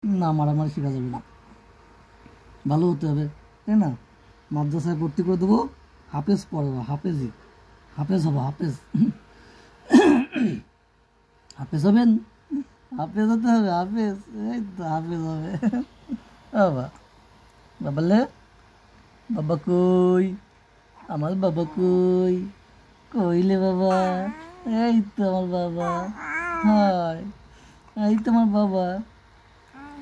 না, মারামারি শেখা যাবে না, ভালো হতে হবে, তাই না? মাদ্রাসায় ভর্তি করে দেবো, হাফেজ পড়াবো, হাফেজ হবো, হাফেজ। হাফেজ হবেন? হাফেজ হতে হবে, হাফেজ, এই তো হাফেজ হবে। বাবা, বাবালে, বাবা কই, আমার বাবা কই, কইলে বাবা, এই তো আমার বাবা, হয়, এই তো আমার বাবা,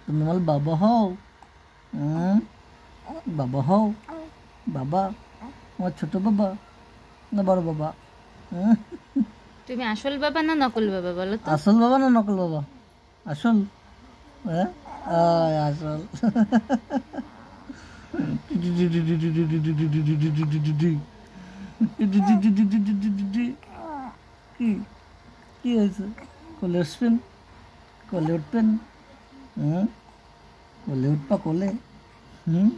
তুমি আমার বাবা হও, বাবা হও, বাবা, আমার ছোট বাবা না বড় বাবা? তুমি আসল বাবা না নকল বাবা বলো তো? আসল বাবা না নকল বাবা? আসল, হ্যাঁ, আসল। কি কি হয়েছে? কোলে উঠবেন, কোলে উঠবেন, কোলে উঠবা, কোলে। হুম,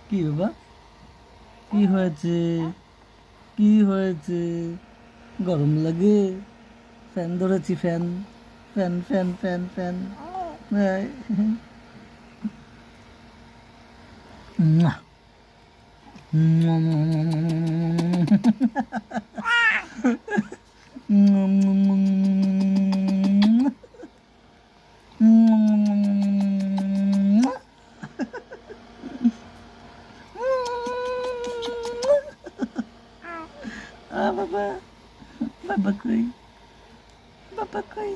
কি বাবা, কি হয়েছে, কি হয়েছে? গরম লাগে? ফ্যান ধরেছি, fan, fan fan fan fan. মুয়া। বাবা, বাবা কই, বাবা কই?